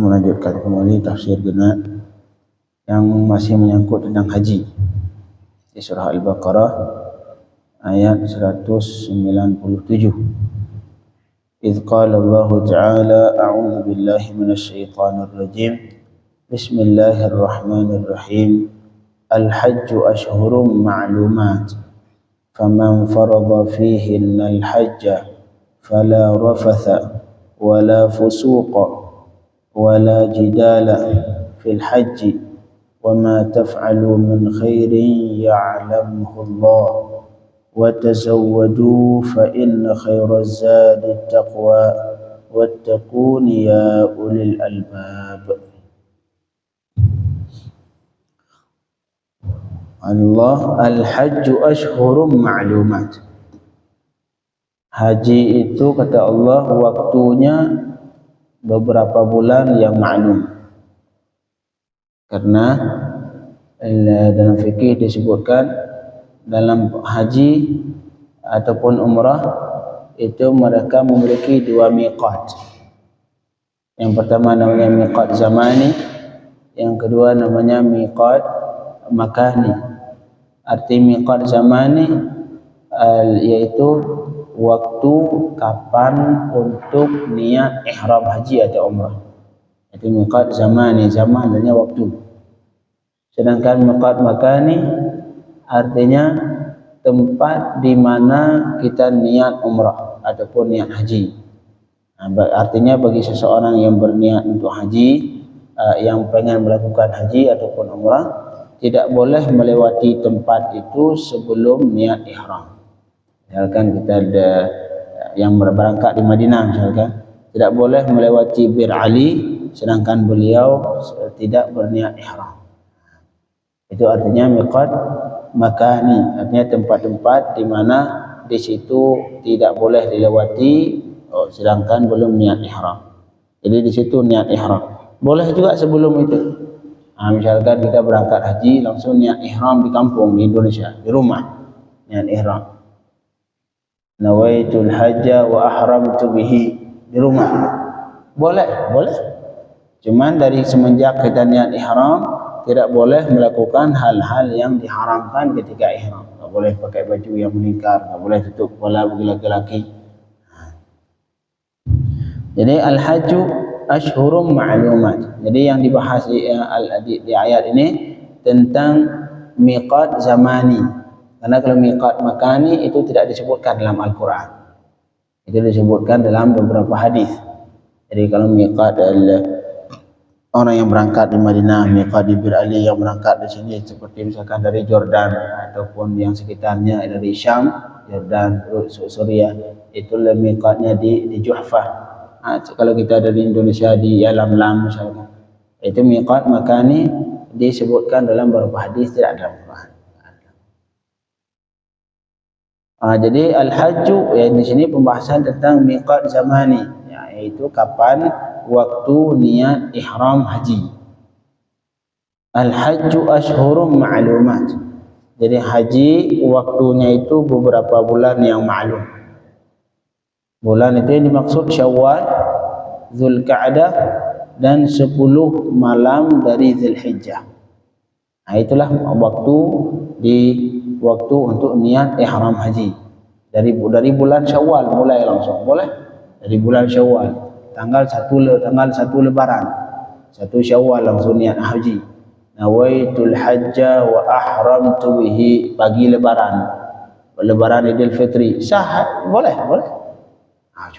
melanjutkan kembali tafsir guna yang masih menyangkut tentang haji di surah Al-Baqarah ayat 197. Idz qala Allah Ta'ala a'udzu billahi minasy syaithanir rajim. Bismillahirrahmanirrahim. Al-hajju ashhurun ma'lumat. Faman farada fihinna al-hajja fala rafatha wala fusuqa wala jidala fil hajji وما تفعلوا من خير يعلمه الله وتزودوا فإن خير الزاد التقوى واتقون يا أولي الألباب. Allah al-hajju ashhurun ma'lumat. Haji itu kata Allah waktunya beberapa bulan yang maklum. Karena dalam fikih disebutkan dalam haji ataupun umrah itu mereka memiliki dua miqat. Yang pertama namanya miqat zamani, yang kedua namanya miqat makani. Arti miqat zamani yaitu waktu kapan untuk niat ihram haji atau umrah. Itu miqat zamani, zaman artinya waktu. Sedangkan miqat makani artinya tempat di mana kita niat umrah ataupun niat haji. Artinya bagi seseorang yang berniat untuk haji, yang pengen melakukan haji ataupun umrah, tidak boleh melewati tempat itu sebelum niat ihram. Misalkan kita ada yang berangkat di Madinah misalkan, tidak boleh melewati Bir Ali sedangkan beliau tidak berniat ihram. Itu artinya miqat makani, artinya tempat-tempat di mana di situ tidak boleh dilewati sedangkan belum niat ihram. Jadi di situ niat ihram. Boleh juga sebelum itu. Misalkan kita berangkat haji langsung niat ihram di kampung di Indonesia, di rumah niat ihram. Nawaitul hajja wa ahramtu bihi, di rumah. Boleh, boleh. Cuman dari semenjak kita niat ihram tidak boleh melakukan hal-hal yang diharamkan ketika ihram. Tak boleh pakai baju yang melingkar, tak boleh tutup kepala bagi laki-laki. Jadi al-hajju ashhurun ma'lumat. Jadi yang dibahas di ayat ini tentang miqat zamani. Karena kalau miqat makani itu tidak disebutkan dalam Al-Quran. Itu disebutkan dalam beberapa hadis. Jadi kalau miqat orang yang berangkat di Madinah, miqat di Bir Ali yang berangkat di sini seperti misalkan dari Jordan ataupun yang sekitarnya dari Syam, Jordan, Suriah, itu miqatnya di Juhfah. Kalau kita dari Indonesia di Yalamlam misalkan, itu miqat makani disebutkan dalam beberapa hadis, tidak dalam Quran. Jadi al-hajju di sini pembahasan tentang miqat zamani, yaitu kapan waktu niat ihram haji. Al-hajju ashhurun ma'lumat. Jadi haji waktunya itu beberapa bulan yang maklum. Bulan itu yang dimaksud Syawal, Zulqa'dah dan 10 malam dari Zulhijjah. Itulah waktu untuk niat ihram haji. Dari bulan Syawal mulai langsung, boleh? Dari bulan Syawal. Tanggal 1 Lebaran, 1 Syawal langsung niat haji. Nawaitul hajja wa ahramtu bihi, pagi Lebaran, Idul Fitri, sah, boleh.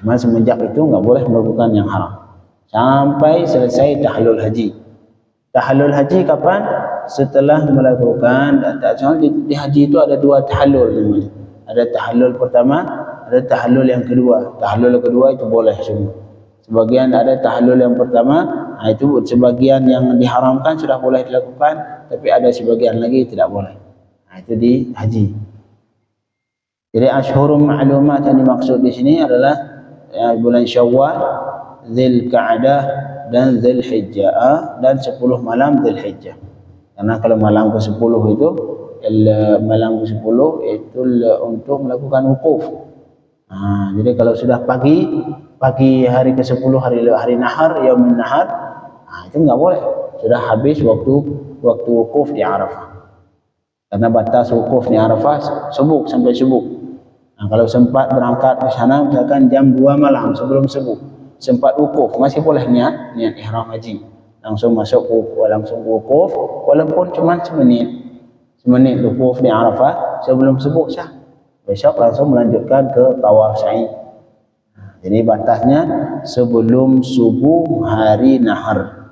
Cuma semenjak itu enggak boleh melakukan yang haram sampai selesai tahallul haji. Tahallul haji kapan? Setelah melakukan di haji itu ada 2 tahallul namanya. Ada tahallul pertama, ada tahallul yang kedua. Tahallul kedua itu boleh semua. Sebagian ada tahallul yang pertama, itu sebagian yang diharamkan sudah boleh dilakukan, tapi ada sebagian lagi tidak boleh. Itu di haji. Jadi ashhurun ma'lumat yang dimaksud di sini adalah bulan Syawal, Zulqa'dah dan Zulhijjah dan 10 malam Zulhijjah. Karena kalau malam ke-10 itu malam ke-10 itu untuk melakukan wukuf. Jadi kalau sudah pagi hari ke-10 hari nahar, yaumul nahar, Itu enggak boleh. Sudah habis waktu wukuf di Arafah. Karena batas wukuf di Arafah subuh sampai subuh. Kalau sempat berangkat ke sana misalkan jam 2 malam sebelum subuh, sempat wukuf, masih boleh niat ihram haji. Langsung masuk wukuf walaupun cuma semenit wukuf di Arafah sebelum subuh sah. Besok langsung melanjutkan ke tawaf sa'i. Jadi batasnya sebelum subuh hari nahar.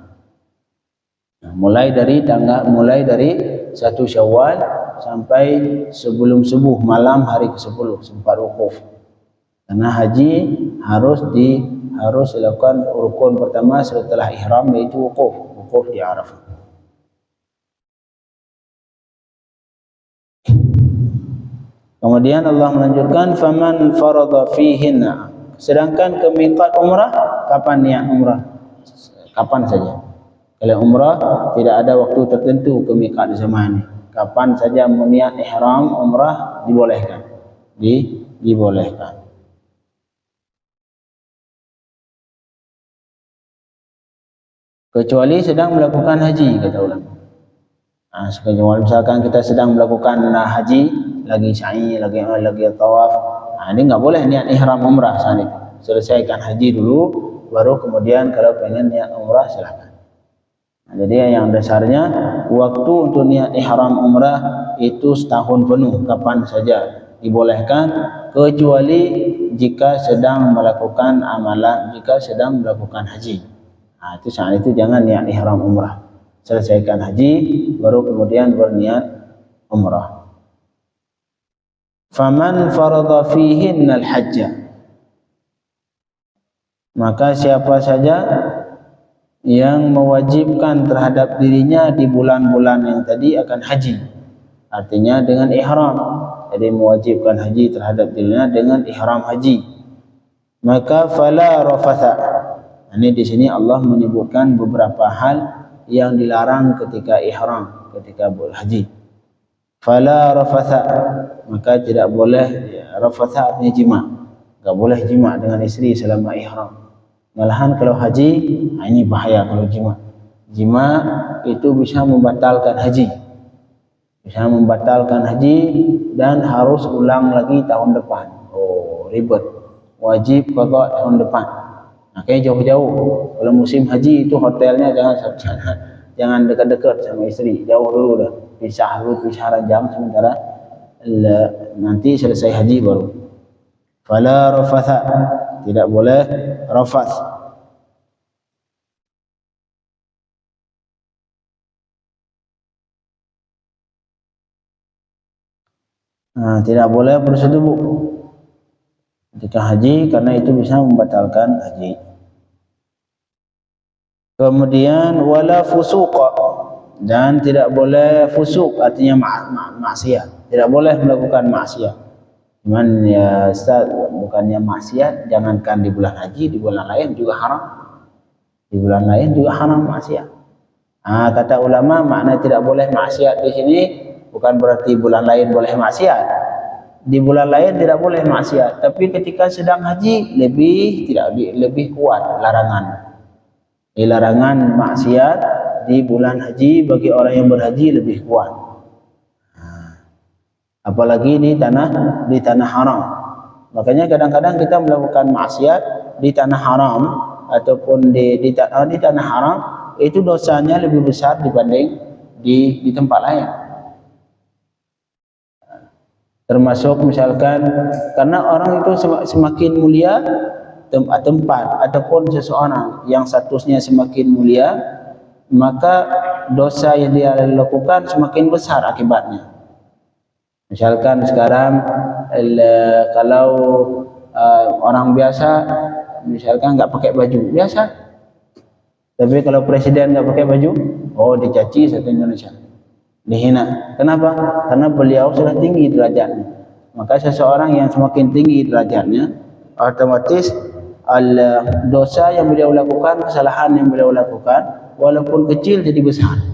Mulai dari 1 Syawal sampai sebelum subuh malam hari ke-10 sempat wukuf. Karena haji harus dilakukan rukun pertama setelah ihram, yaitu wukuf di Arafah. Kemudian Allah melanjutkan faman farada fihinna. Sedangkan ke miqat umrah, kapan niat umrah? Kapan saja. Kalau umrah tidak ada waktu tertentu ke miqat zaman. Kapan saja mau niat ihram umrah dibolehkan. Dibolehkan. Kecuali sedang melakukan haji, kata ulama. Kecuali misalkan kita sedang melakukan haji, lagi sa'i, lagi tawaf, ini enggak boleh niat ihram umrah saat itu. Selesaikan haji dulu, baru kemudian kalau pengen niat umrah silakan. Jadi yang dasarnya waktu untuk niat ihram umrah itu setahun penuh, kapan saja dibolehkan, kecuali jika sedang melakukan amalan, jika sedang melakukan haji. Itu saat itu jangan niat ihram umrah. Selesaikan haji baru kemudian berniat umrah. Faman farada fihinnal hajja. Maka siapa saja yang mewajibkan terhadap dirinya di bulan-bulan yang tadi akan haji, artinya dengan ihram. Jadi mewajibkan haji terhadap dirinya dengan ihram haji, maka fala rafatha. Ini di sini Allah menyebutkan beberapa hal yang dilarang ketika ihram, ketika berhaji. Fala rafatha, maka tidak boleh. Rafatha artinya jima, enggak boleh jima dengan istri selama ihram. Malahan kalau haji, ini bahaya kalau jima. Jima itu bisa membatalkan haji. Bisa membatalkan haji dan harus ulang lagi tahun depan. Ribet. Wajib qada tahun depan. Makanya jauh-jauh. Kalau musim haji itu hotelnya jangan dekat-dekat sama istri. Jauh dulu dah. Pisah rajam sementara nanti selesai haji baru. Fala rafatha, tidak boleh rafath. Tidak boleh bersetubuh ketika haji, karena itu bisa membatalkan haji. Kemudian wala fusuqa, dan tidak boleh fusuk, artinya maksiat. Tidak boleh melakukan maksiat. Cuman ya Ustaz, bukannya maksiat, jangankan di bulan haji, di bulan lain juga haram. Di bulan lain juga haram maksiat. Kata ulama, makna tidak boleh maksiat di sini bukan berarti bulan lain boleh maksiat. Di bulan lain tidak boleh maksiat, tapi ketika sedang haji lebih kuat larangan. Larangan maksiat di bulan haji bagi orang yang berhaji lebih kuat. Apalagi di tanah haram. Makanya kadang-kadang kita melakukan maksiat di tanah haram ataupun di tanah haram, itu dosanya lebih besar dibanding di tempat lain. Termasuk misalkan karena orang itu semakin mulia tempat ataupun seseorang yang statusnya semakin mulia, maka dosa yang dia lakukan semakin besar akibatnya. Misalkan sekarang kalau orang biasa misalkan nggak pakai baju biasa, tapi kalau presiden nggak pakai baju, dicaci satu Indonesia, dihina. Kenapa? Karena beliau sudah tinggi derajatnya. Maka seseorang yang semakin tinggi derajatnya, otomatis dosa yang beliau lakukan, kesalahan yang beliau lakukan, walaupun kecil jadi besar.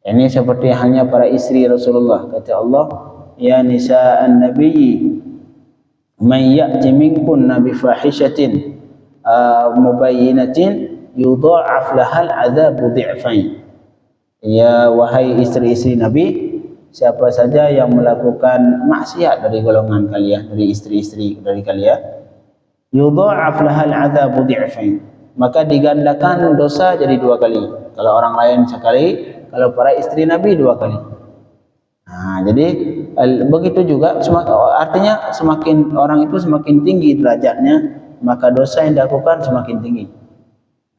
Ini seperti halnya para istri Rasulullah. Kata Allah, ya nisa'an nabiyyi man ya'ti minkunna bi fahishatin mubayyinatin yudha'af lahal adzabu dhi'fain. Ya wahai istri-istri Nabi, siapa saja yang melakukan maksiat dari golongan kalian, dari istri-istri dari kalian, yudha'af lahal adzabu dhi'fain, maka digandakan dosa jadi 2 kali. Kalau orang lain sekali, kalau para istri Nabi 2 kali. Nah, jadi begitu juga, artinya semakin orang itu semakin tinggi derajatnya, maka dosa yang dilakukan semakin tinggi.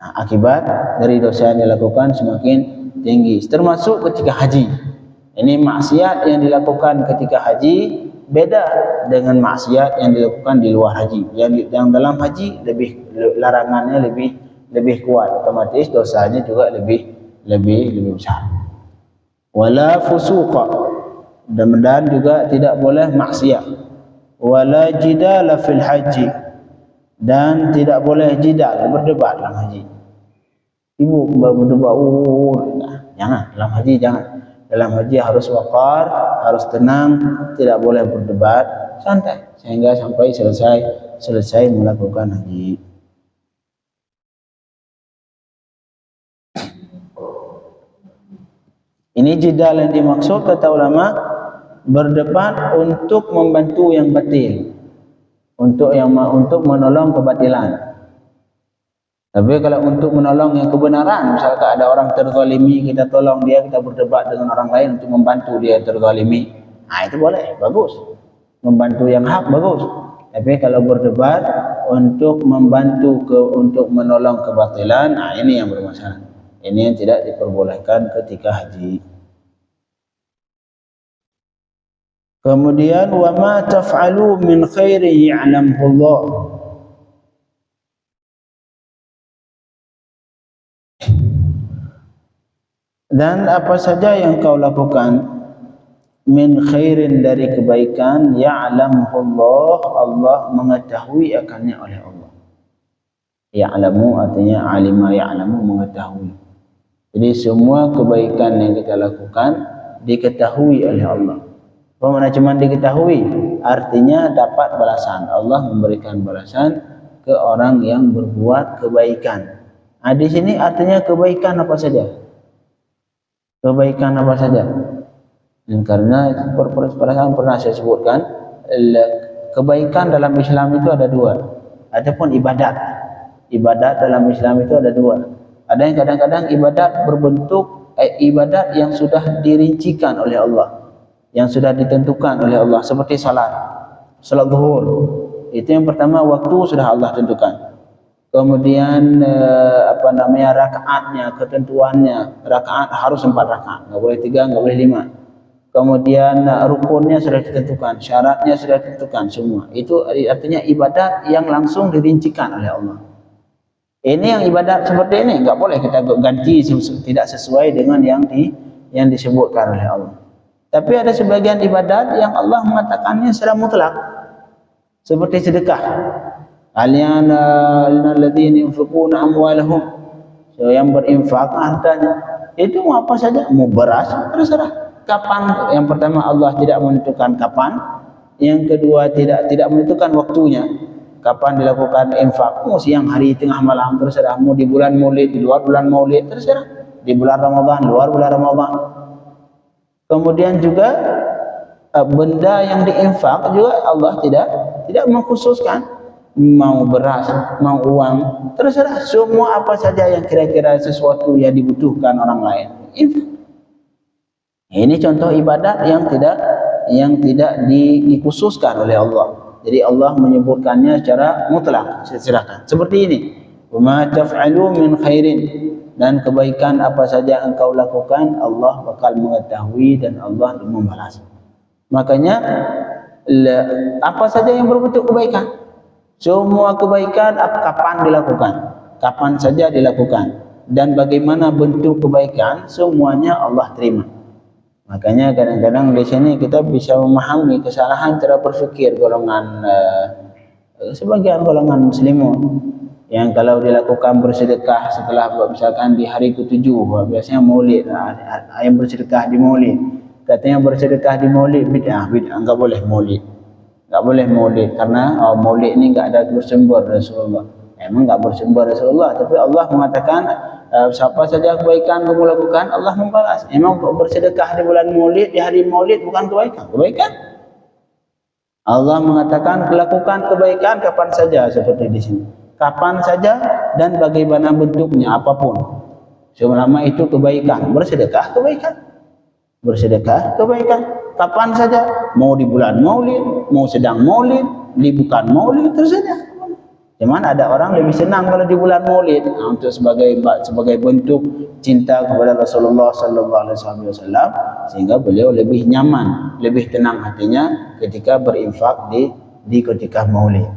Nah, akibat dari dosa yang dilakukan semakin tinggi, termasuk ketika haji. Ini maksiat yang dilakukan ketika haji beda dengan maksiat yang dilakukan di luar haji. Yang dalam haji larangannya lebih kuat, otomatis dosanya juga lebih besar. Wala fusuqa, dan juga tidak boleh maksiat. Wala jidala fil haji, dan tidak boleh jidal, berdebat dalam haji. Ibu berdebat, jangan dalam haji, jangan. Dalam haji harus waqar, harus tenang, tidak boleh berdebat, santai sehingga sampai selesai melakukan haji. Ini jidal yang dimaksud kata ulama, berdebat untuk membantu yang batil, untuk menolong kebatilan. Tapi kalau untuk menolong yang kebenaran, misalkan ada orang terzalimi, kita tolong dia, kita berdebat dengan orang lain untuk membantu dia terzalimi, nah itu boleh, bagus. Membantu yang hak bagus. Tapi kalau berdebat untuk untuk menolong kebatilan, nah ini yang bermasalah. Ini yang tidak diperbolehkan ketika haji. Kemudian wa ma taf'alu min khairin ya'lamhu Allah. Dan apa saja yang kau lakukan min khairin, dari kebaikan, ya'lamhu Allah, Allah mengetahui akannya oleh Allah. Ya'lamu artinya alima ya'lamu, mengetahui. Jadi semua kebaikan yang kita lakukan diketahui oleh Allah. Bagaimana cuma diketahui? Artinya dapat balasan. Allah memberikan balasan ke orang yang berbuat kebaikan. Nah, di sini artinya kebaikan apa saja? Kebaikan apa saja? Dan karena pernah saya sebutkan, kebaikan dalam Islam itu ada 2. Adapun ibadat dalam Islam itu ada 2. Ada yang kadang-kadang ibadat berbentuk ibadat yang sudah dirincikan oleh Allah, yang sudah ditentukan oleh Allah, seperti salat zuhur. Itu yang pertama, waktu sudah Allah tentukan. Kemudian rakaatnya, ketentuannya, rakaat harus 4 rakaat, enggak boleh 3, enggak boleh 5. Kemudian rukunnya sudah ditentukan, syaratnya sudah ditentukan semua. Itu artinya ibadat yang langsung dirincikan oleh Allah. Ini yang ibadat seperti ini enggak boleh kita ganti tidak sesuai dengan yang disebutkan oleh Allah. Tapi ada sebagian ibadat yang Allah mengatakannya secara mutlak, seperti sedekah. Alladzina yunfiquna amwalahum, yang berinfak hartanya, itu mau apa saja, mau beras terserah. Kapan? Yang pertama, Allah tidak menentukan kapan. Yang kedua, tidak menentukan waktunya. Kapan dilakukan infak? Mau siang hari, tengah malam, terserah. Mau di bulan Maulid, di luar bulan Maulid, terserah. Di bulan Ramadan, luar bulan Ramadan. Kemudian juga benda yang diinfak juga Allah tidak mengkhususkan, mau beras, mau uang, terserah. Semua apa saja yang kira-kira sesuatu yang dibutuhkan orang lain, infak. Ini contoh ibadat yang tidak dikhususkan oleh Allah. Jadi Allah menyebutkannya secara mutlak, silakan. Seperti ini, wa ma taf'alu min khairin, dan kebaikan apa saja engkau lakukan, Allah bakal mengetahui dan Allah membalas. Makanya apa saja yang berbentuk kebaikan, semua kebaikan kapan dilakukan, kapan saja dilakukan, dan bagaimana bentuk kebaikan, semuanya Allah terima. Makanya kadang-kadang di sini kita bisa memahami kesalahan cara berfikir sebagian golongan muslimun, yang kalau dilakukan bersedekah setelah misalkan di hari ke-7, biasanya Maulid, yang bersedekah di Maulid, katanya bersedekah di Maulid bid'ah, enggak boleh Maulid. Enggak boleh Maulid karena Maulid ini enggak ada bersumber Rasulullah. Memang enggak bersumber Rasulullah, tapi Allah mengatakan siapa saja kebaikan kamu lakukan, Allah membalas. Memang bersedekah di bulan Maulid, di hari Maulid bukan kebaikan. Kebaikan. Allah mengatakan lakukan kebaikan kapan saja, seperti di sini. Kapan saja dan bagaimana bentuknya apapun. Selama itu kebaikan. Bersedekah kebaikan. Bersedekah kebaikan. Kapan saja. Mau di bulan Maulid, mau sedang Maulid, di bukan Maulid, tersaja. Cuman ada orang lebih senang kalau di bulan Maulid untuk sebagai bentuk cinta kepada Rasulullah sallallahu alaihi wasallam, sehingga beliau lebih nyaman, lebih tenang hatinya ketika berinfak di ketika Maulid.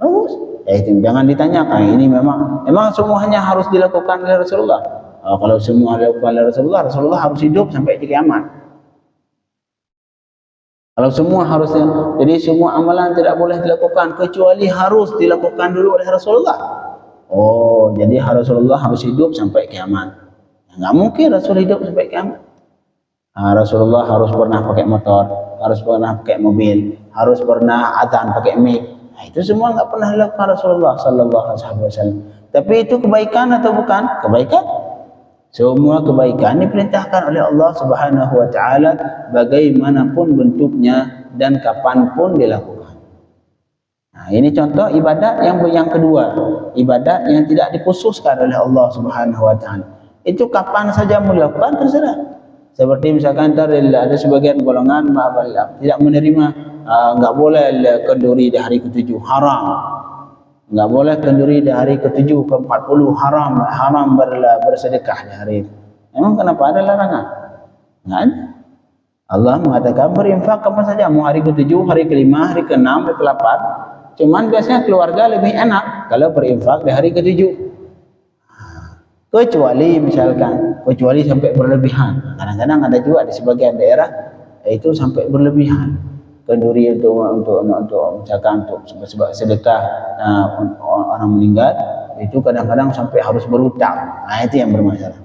Bagus. Ya itu jangan ditanyakan ini memang semuanya harus dilakukan oleh Rasulullah. Kalau semua dilakukan oleh Rasulullah, Rasulullah harus hidup sampai di kiamat. Kalau semua harusnya, jadi semua amalan tidak boleh dilakukan kecuali harus dilakukan dulu oleh Rasulullah. Oh, jadi Rasulullah harus hidup sampai kiamat. Enggak mungkin Rasul hidup sampai kiamat. Rasulullah harus pernah pakai motor, harus pernah pakai mobil, harus pernah adzan pakai mic. Nah, itu semua enggak pernah dilakukan Rasulullah sallallahu alaihi wasallam. Tapi itu kebaikan atau bukan? Kebaikan. Semua kebaikan diperintahkan oleh Allah Subhanahu wa taala bagaimanapun bentuknya dan kapanpun dilakukan. Nah, ini contoh ibadat yang kedua, ibadat yang tidak dikhususkan oleh Allah Subhanahu wa taala. Itu kapan saja melakukan terserah. Seperti misalkan ada sebagian golongan tidak menerima, enggak boleh kenduri di hari ke-7, haram. Enggak boleh kenduri di hari ke-7 ke-40, haram bersedekah di hari itu. Memang kenapa ada larangan? Enggak ada. Allah mengatakan berinfak kapan saja, mau hari ke-7, hari ke-5, hari ke-6, hari ke-8. Cuman biasanya keluarga lebih enak kalau berinfak di hari ke-7. Kecuali sampai berlebihan. Kadang-kadang ada juga di sebagian daerah itu sampai berlebihan. Kenduri untuk misalkan untuk sedekah orang meninggal itu kadang-kadang sampai harus berhutang. Nah, itu yang bermasalah.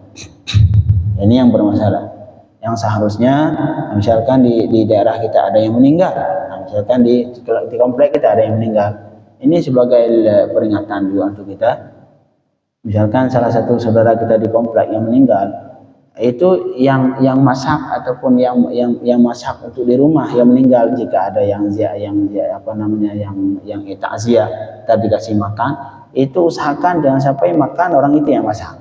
Ini yang bermasalah. Yang seharusnya misalkan di daerah kita ada yang meninggal, misalkan di komplek kita ada yang meninggal, ini sebagai peringatan juga untuk kita. Misalkan salah satu saudara kita di komplek yang meninggal, itu yang masak ataupun yang masak untuk di rumah yang meninggal, jika ada yang takziah tadi dikasih makan, itu usahakan jangan sampai makan orang itu yang masak.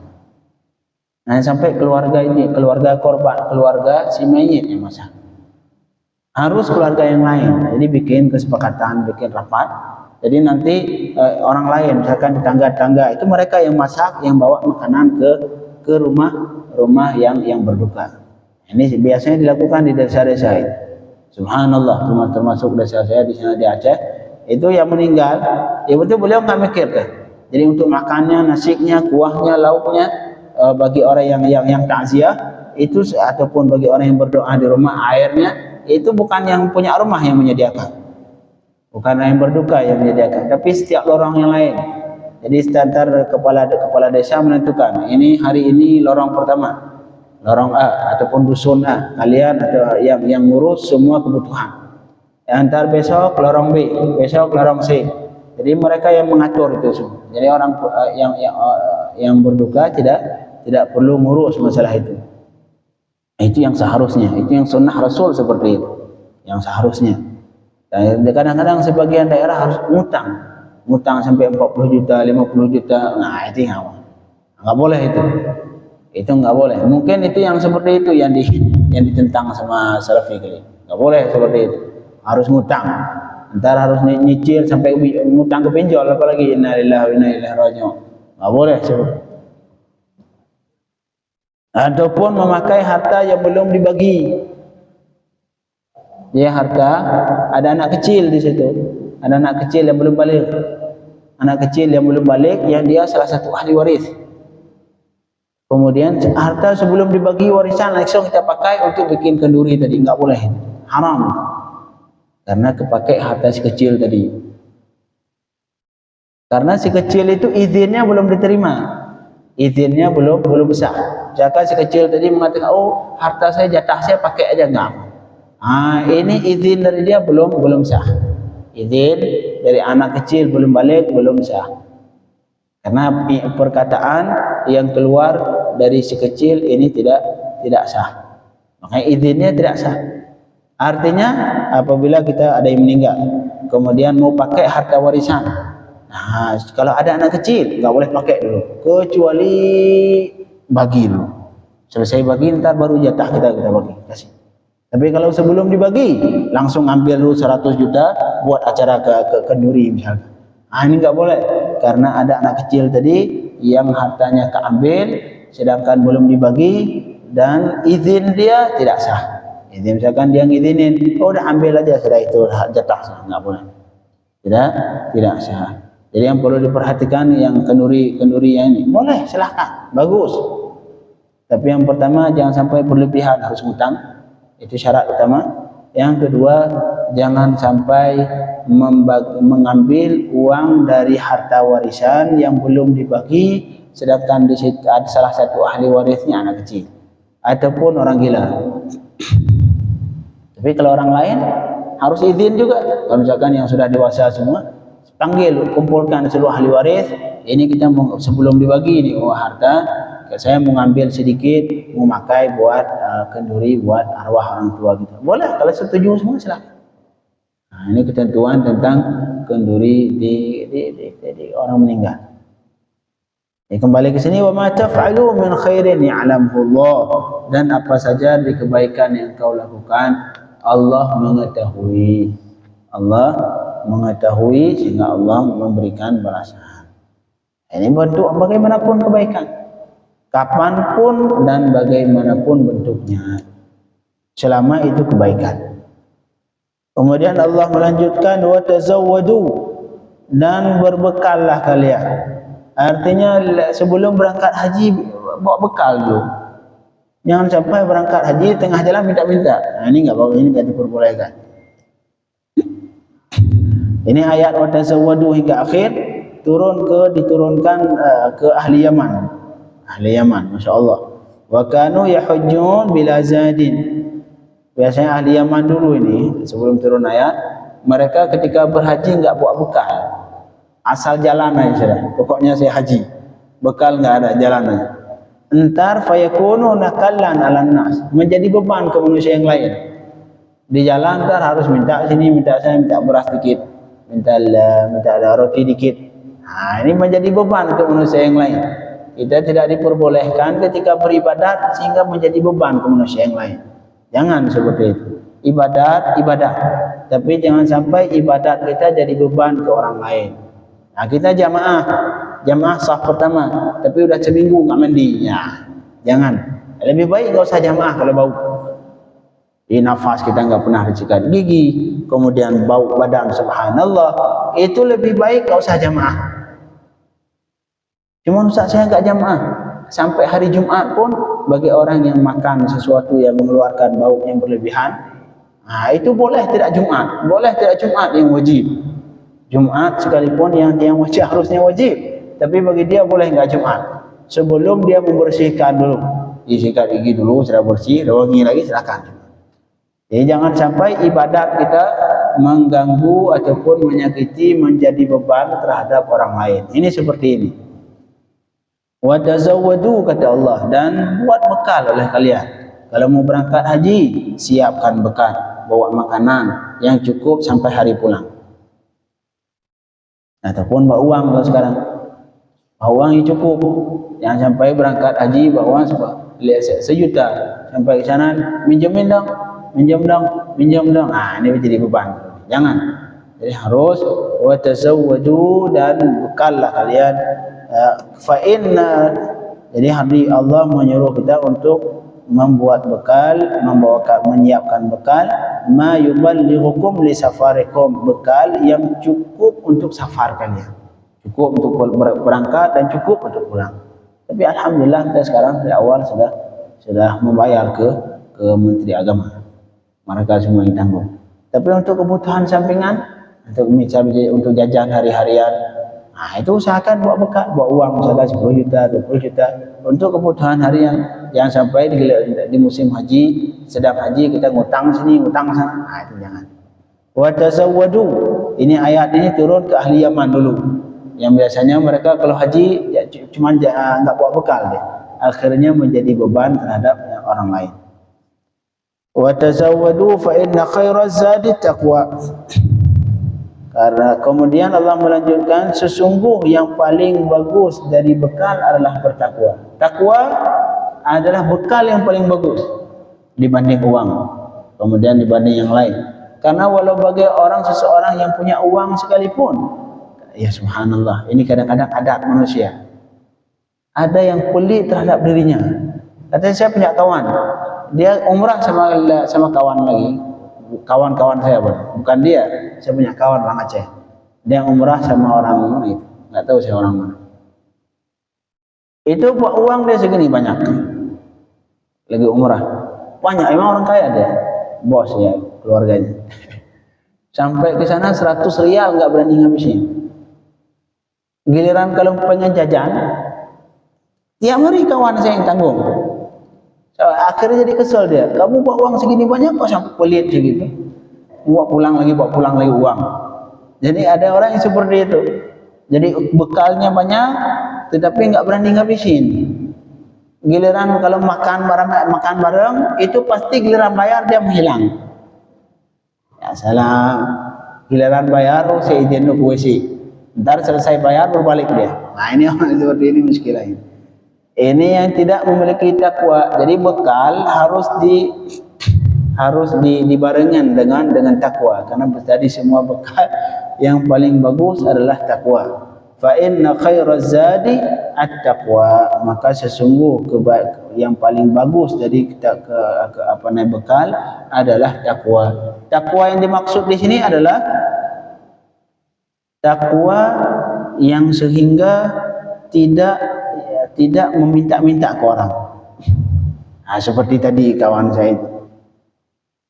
Nah, sampai keluarga korban, keluarga si mayit yang masak. Harus keluarga yang lain. Jadi bikin kesepakatan, bikin rapat. Jadi nanti orang lain, misalkan di tangga-tangga itu mereka yang masak, yang bawa makanan ke rumah yang berduka. Ini biasanya dilakukan di desa-desa itu. Subhanallah, termasuk desa saya di sana di Aceh, itu yang meninggal, ya betul beliau nggak mikir deh. Jadi untuk makannya, nasinya, kuahnya, lauknya, bagi orang yang takziah itu, ataupun bagi orang yang berdoa di rumah, airnya itu bukan yang punya rumah yang menyediakan, bukan yang berduka yang menyediakan, tapi setiap lorong yang lain. Jadi standar kepala desa menentukan, ini hari ini lorong pertama, lorong A ataupun dusun A, kalian atau yang ngurus semua kebutuhan. Antar besok lorong B, besok lorong C. Jadi mereka yang mengatur itu semua. Jadi orang yang berduka tidak perlu ngurus masalah itu. Itu yang seharusnya, itu yang sunnah Rasul seperti itu, yang seharusnya. Dan kadang-kadang sebagian daerah harus ngutang sampai 40 juta, 50 juta. Nah, itu nggak boleh itu. Itu nggak boleh. Mungkin itu yang seperti itu yang ditentang sama Salafi kali. Nggak boleh seperti itu. Harus ngutang. Ntar harus nyicil sampai ngutang ke pinjol, apalagi innalillahi wa inna ilaihi raji'un. Nggak boleh seperti itu. Ataupun memakai harta yang belum dibagi. Ya, harta, ada anak kecil di situ. Ada anak kecil yang belum balik. Anak kecil yang belum balik, yang dia salah satu ahli waris. Kemudian harta sebelum dibagi warisan langsung kita pakai untuk bikin kenduri tadi, enggak boleh. Haram. Karena kepakai harta si kecil tadi. Karena si kecil itu izinnya belum diterima. Izinnya belum sah. Misalkan si kecil tadi mengatakan, oh harta saya, jatah saya pakai aja, enggak. Ini izin dari dia belum sah. Izin dari anak kecil belum balik, belum sah. Karena perkataan yang keluar dari si kecil ini tidak sah. Makanya izinnya tidak sah. Artinya apabila kita ada yang meninggal, kemudian mau pakai harta warisan. Nah, kalau ada anak kecil nggak boleh pakai dulu, kecuali bagi dulu. Selesai bagi, ntar baru jatah kita bagi, kasih. Tapi kalau sebelum dibagi, langsung ambil dulu 100 juta buat acara ke kenduri misalnya. Nah, ini nggak boleh, karena ada anak kecil tadi yang hartanya keambil, sedangkan belum dibagi dan izin dia tidak sah. Izin misalkan dia ngizinin, oh udah ambil aja sudah itu jatah sah, nggak boleh. Tidak sah. Jadi yang perlu diperhatikan yang kenduri yang ini, boleh silahkan, bagus. Tapi yang pertama jangan sampai berlebihan, harus ngutang, itu syarat utama. Yang kedua, jangan sampai mengambil uang dari harta warisan yang belum dibagi, sedangkan di situ ada salah satu ahli warisnya anak kecil ataupun orang gila. Tapi kalau orang lain harus izin juga. Kalau misalkan yang sudah dewasa semua, panggil, kumpulkan seluruh ahli waris. Ini kita sebelum dibagi ini, oh harta saya mau ngambil sedikit, mau pakai buat kenduri, buat arwah orang tua gitu. Boleh, kalau setuju semua silakan. Nah, ini ketentuan tentang kenduri di orang meninggal. Kembali ke sini, wa ma taf'alu min khairin ya'lamhu Allah, dan apa saja di kebaikan yang kau lakukan Allah mengetahui. Allah mengetahui sehingga Allah memberikan balasan. Ini bentuk bagaimanapun kebaikan, kapanpun dan bagaimanapun bentuknya, selama itu kebaikan. Kemudian Allah melanjutkan, wa tazawwadu, dan berbekallah kalian. Artinya sebelum berangkat haji bawa bekal dulu. Jangan sampai berangkat haji tengah jalan minta-minta. Nah, ini enggak bawa, ini enggak diperbolehkan. Ini ayat wa tazawwadu hingga akhir diturunkan ke ahli Yaman. Ahli Yaman, masya-Allah. Wa kanu yahujjun bila zadin. Biasanya ahli Yaman dulu ini sebelum turun ayat, mereka ketika berhaji enggak bawa bekal. Asal jalan aja sudah. Pokoknya saya haji. Bekal enggak ada, jalan aja. Entar fayakunu nakallan 'alan nas, menjadi beban ke manusia yang lain. Di jalan entar harus minta sini, minta sana, minta beras dikit, minta roti dikit. Nah, ini menjadi beban ke manusia yang lain. Kita tidak diperbolehkan ketika beribadat sehingga menjadi beban ke manusia yang lain. Jangan seperti itu. Ibadat, tapi jangan sampai ibadat kita jadi beban ke orang lain. Nah, kita jamaah saf pertama, tapi udah seminggu nggak mandi, ya jangan. Lebih baik nggak usah jamaah kalau bau. Di nafas kita nggak pernah sikat gigi, kemudian bau badan, subhanallah, itu lebih baik nggak usah jamaah. Cuma Ustaz saya nggak jamaah, sampai hari Jumat pun bagi orang yang makan sesuatu yang mengeluarkan bau yang berlebihan, nah itu boleh tidak Jumat, yang wajib. Jumat sekalipun yang wajib harusnya wajib, tapi bagi dia boleh nggak Jumat. Sebelum dia membersihkan dulu, disikat gigi dulu, sudah bersih, wangi lagi silakan. Jadi jangan sampai ibadat kita mengganggu ataupun menyakiti, menjadi beban terhadap orang lain. Ini seperti ini. Wa tazawwadu, kata Allah, dan buat bekal oleh kalian. Kalau mau berangkat haji, siapkan bekal, bawa makanan yang cukup sampai hari pulang. Ataupun bawa uang kalau sekarang, bawa uang yang cukup. Jangan sampai berangkat haji bawa uang 1 juta, sampai ke sana minjem dong. Nah, ini menjadi beban. Jangan. Jadi harus wa tazawwadu, dan bekallah kalian. Fa inna, jadi hari Allah menyuruh kita untuk membuat bekal, menyiapkan bekal, ma yuballighukum li safarikum, bekal yang cukup untuk safar kalian, cukup untuk berangkat dan cukup untuk pulang. Tapi alhamdulillah kita sekarang dari awal sudah membayar ke Menteri Agama, mereka semua yang tanggung. Tapi untuk kebutuhan sampingan, untuk jajan hari-harian, nah itu usahakan bawa bekal, bawa uang misalnya 10 juta, 20 juta untuk kebutuhan harian. Jangan sampai di musim haji, sedang haji kita ngutang sini, ngutang sana. Nah, itu jangan. Wa tazawwadu, ini ayat ini turun ke ahli Yaman dulu. Yang biasanya mereka kalau haji ya, cuma enggak bawa bekal dia. Akhirnya menjadi beban terhadap orang lain. Wa tazawwadu fa inna khairaz zadi taqwa. Karena kemudian Allah melanjutkan, sesungguh yang paling bagus dari bekal adalah bertakwa. Takwa adalah bekal yang paling bagus dibanding uang, kemudian dibanding yang lain. Karena walau bagi seseorang yang punya uang sekalipun, ya subhanallah, ini kadang-kadang adat manusia. Ada yang pelit terhadap dirinya. Katanya saya punya kawan, dia umrah sama kawan lagi, kawan-kawan saya, bukan dia. Saya punya kawan orang Aceh, dia umrah sama orang mana itu, nggak tahu saya orang mana. Itu uang dia segini banyak, lagi umrah banyak, emang orang kaya dia, bos ya keluarganya. Sampai ke sana 100 rial nggak berani ngabisin. Giliran kalau pengen jajan, tiap hari kawan saya yang tanggung. Akhirnya jadi kesel dia, kamu bawa uang segini banyak kok sampai pelit segitu, bawa pulang lagi uang. Jadi ada orang yang seperti itu, jadi bekalnya banyak tetapi nggak berani ngabisin. Giliran kalau makan bareng itu pasti giliran bayar dia menghilang. Ya salah, giliran bayar saya izin lu puisi, ntar selesai bayar berbalik dia. Nah ini orang seperti ini muskilahnya. Ini yang tidak memiliki takwa. Jadi bekal harus dibarengan dengan takwa. Karena tadi semua bekal yang paling bagus adalah takwa. Fa inna khairaz zadi at-taqwa. Maka sesungguh yang paling bagus dari bekal adalah takwa. Takwa yang dimaksud di sini adalah takwa yang sehingga tidak meminta-minta ke orang. Nah, seperti tadi kawan saya itu,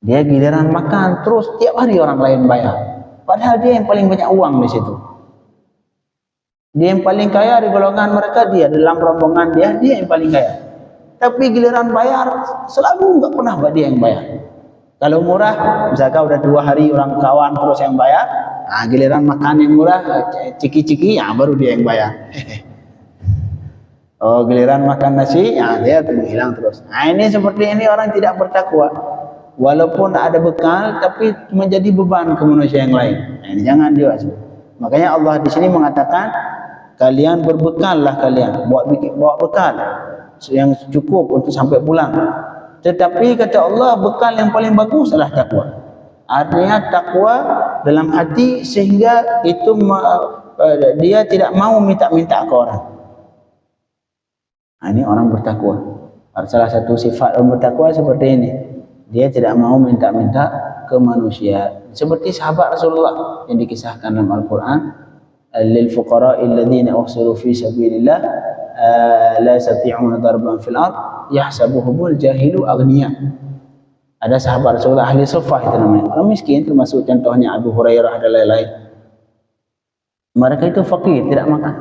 dia giliran makan terus tiap hari orang lain bayar, padahal dia yang paling banyak uang di situ. Dia yang paling kaya di golongan mereka, dia dalam rombongan dia yang paling kaya. Tapi giliran bayar selalu nggak pernah dia yang bayar. Kalau murah, misalkan udah 2 hari orang kawan terus yang bayar, nah giliran makan yang murah, ciki-ciki, ya baru dia yang bayar. Oh giliran makan nasi, ya dia menghilang terus. Nah ini seperti ini orang tidak bertakwa. Walaupun ada bekal, tapi menjadi beban ke manusia yang lain. Nah, ini jangan juga. Makanya Allah di sini mengatakan, kalian berbekallah kalian, bawa bekal yang cukup untuk sampai pulang. Tetapi kata Allah, bekal yang paling bagus adalah takwa. Artinya takwa dalam hati sehingga itu dia tidak mau minta-minta ke orang. Nah, ini orang bertakwa. Salah satu sifat orang bertakwa seperti ini. Dia tidak mau minta-minta ke manusia. Seperti sahabat Rasulullah yang dikisahkan dalam Al-Quran. Lil fuqara'il ladzina uhsiru fi sabilillah la yastati'una darban fil ard yahsabuhumul jahilu aghniya. Ada sahabat Rasulullah ahli suffah itu namanya. Orang miskin, termasuk contohnya Abu Hurairah dan lain-lain. Mereka itu fakir, tidak makan.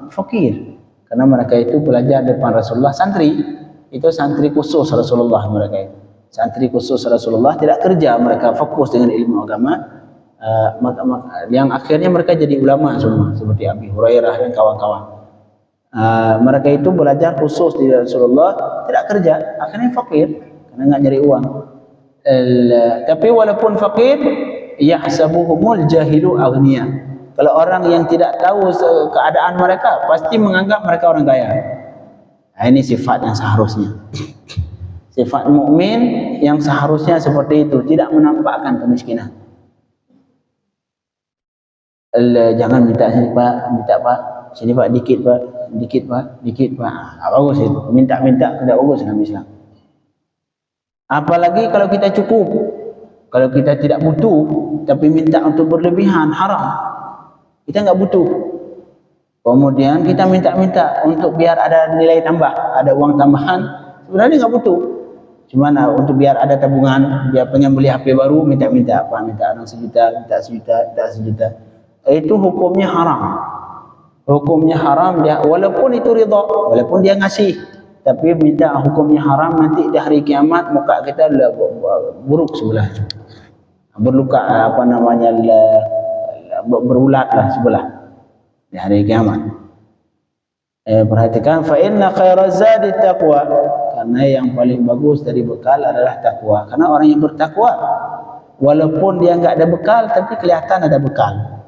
Fakir. Karena mereka itu belajar depan Rasulullah, santri. Itu santri khusus Rasulullah mereka itu. Santri khusus Rasulullah, tidak kerja, mereka fokus dengan ilmu agama. Yang akhirnya mereka jadi ulama semua, seperti Abu Hurairah dan kawan-kawan. Mereka itu belajar khusus di Rasulullah, tidak kerja, akhirnya fakir karena nggak nyari uang. Tapi walaupun fakir, yahsabuhumul jahilu aghniya. Kalau orang yang tidak tahu keadaan mereka, pasti menganggap mereka orang kaya. Nah, ini sifat yang seharusnya. Sifat mukmin yang seharusnya seperti itu, tidak menampakkan kemiskinan. Jangan minta sini Pak, minta Pak, sini Pak, dikit Pak, dikit Pak, dikit Pak. Bagus itu, minta-minta tidak bagus dalam Islam. Apalagi kalau kita cukup, kalau kita tidak butuh, tapi minta untuk berlebihan, haram. Kita nggak butuh. Kemudian kita minta-minta untuk biar ada nilai tambah, ada uang tambahan. Sebenarnya nggak butuh. Cuman untuk biar ada tabungan, biar pengen beli HP baru, minta-minta. Pak minta orang sejuta, minta sejuta, minta sejuta. Itu hukumnya haram. Hukumnya haram dia, walaupun itu ridha, walaupun dia ngasih, tapi minta hukumnya haram. Nanti di hari kiamat muka kita buruk sebelah, berluka berulat lah sebelah. di hari kiamat. Perhatikan, fa inna khairaz zadi taqwa, karena yang paling bagus dari bekal adalah takwa. Karena orang yang bertakwa walaupun dia enggak ada bekal tapi kelihatan ada bekal.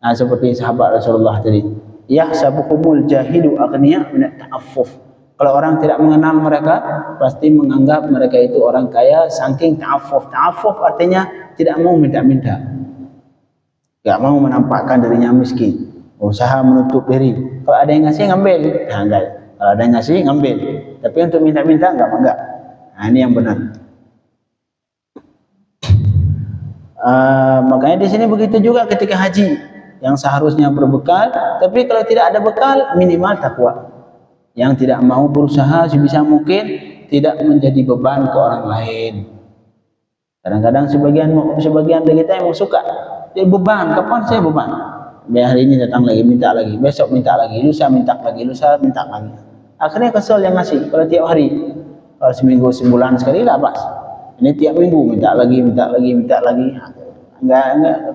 Nah, seperti sahabat Rasulullah tadi, yahsabukumul jahilu aghniya min ta'affuf. Kalau orang tidak mengenal mereka, pasti menganggap mereka itu orang kaya saking ta'affuf. Ta'affuf artinya tidak mau minta-minta, tidak mau menampakkan dirinya miskin, usaha menutup diri. Kalau ada yang ngasih ngambil, nah, enggak. Kalau ada yang ngasih ngambil, tapi untuk minta-minta enggak. Nah, ini yang benar. Makanya di sini begitu juga ketika haji, yang seharusnya berbekal, tapi kalau tidak ada bekal minimal takwa. Yang tidak mau berusaha sebisa mungkin tidak menjadi beban ke orang lain. Kadang-kadang sebagian dari kita yang suka jadi beban. Kapan saya beban? Hari ini datang lagi, minta lagi, besok minta lagi, lusa minta lagi, lusa minta lagi. Akhirnya kesel yang ngasih. Kalau tiap hari, kalau seminggu sebulan sekali lah pas. Ini tiap minggu minta lagi. Enggak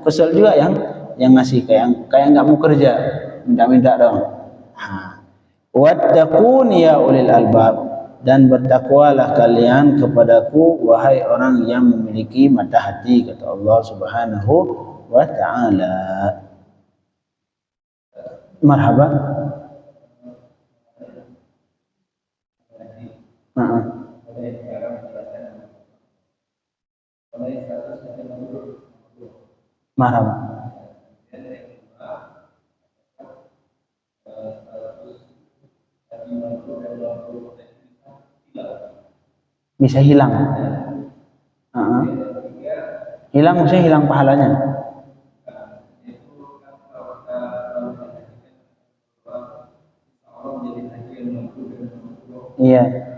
kesel juga yang ngasih, kayak enggak mau kerja, minta dong. Wattaqun ya ulil albab, dan bertakwalah kalian kepadaku wahai orang yang memiliki mata hati, kata Allah Subhanahu wa taala. Marhaba. Marhaba. Bisa hilang. Hilang maksudnya hilang pahalanya. Iya.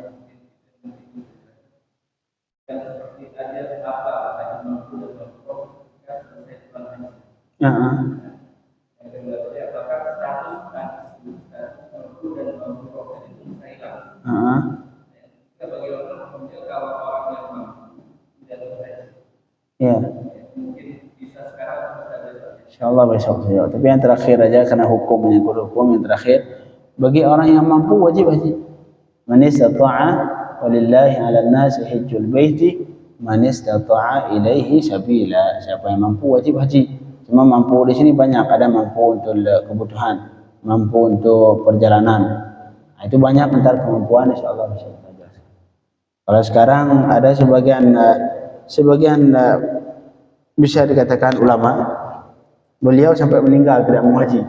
Ya. Insyaallah besok saja. Tapi yang terakhir aja karena hukum menyangkut hukum yang terakhir, bagi orang yang mampu wajib haji. Man istata'a walillahi 'alan nasi hajjul baiti man istata'a ilaihi sabila. Siapa yang mampu wajib haji. Cuma mampu di sini banyak, ada mampu untuk kebutuhan, mampu untuk perjalanan. Nah, itu banyak antar kemampuan, insyaallah bisa kita jelaskan. Kalau sekarang ada sebagian bisa dikatakan ulama, beliau sampai meninggal tidak mau haji.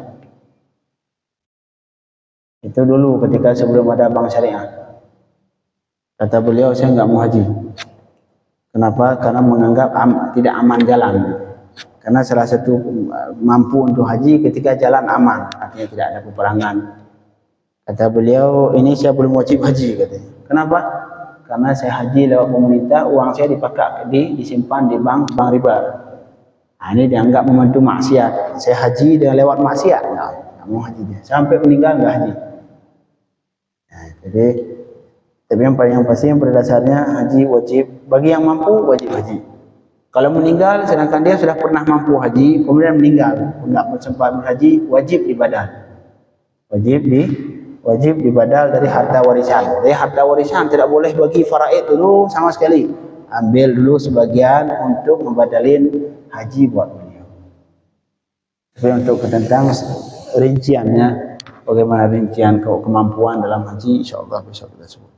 Itu dulu ketika sebelum ada bank syariah. Kata beliau, saya enggak mau haji. Kenapa? Karena menganggap tidak aman jalan. Karena salah satu mampu untuk haji ketika jalan aman, artinya tidak ada peperangan. Kata beliau, ini saya belum wajib haji katanya. Kenapa? Karena saya haji lewat pemerintah, uang saya disimpan di bank riba. Nah, ini dianggap membantu maksiat. Saya haji dengan lewat maksiat, enggak mau haji dia. Sampai meninggal enggak haji. Nah, jadi tapi yang pasti yang pada dasarnya haji wajib bagi yang mampu, wajib haji. Kalau meninggal sedangkan dia sudah pernah mampu haji kemudian meninggal enggak sempat berhaji, wajib ibadah. Wajib dibadal dari harta warisan. Dari harta warisan tidak boleh bagi faraid dulu sama sekali. Ambil dulu sebagian untuk membadalin haji buat beliau. Tapi untuk tentang rinciannya, bagaimana rincian kemampuan dalam haji, insyaallah besok kita sebut.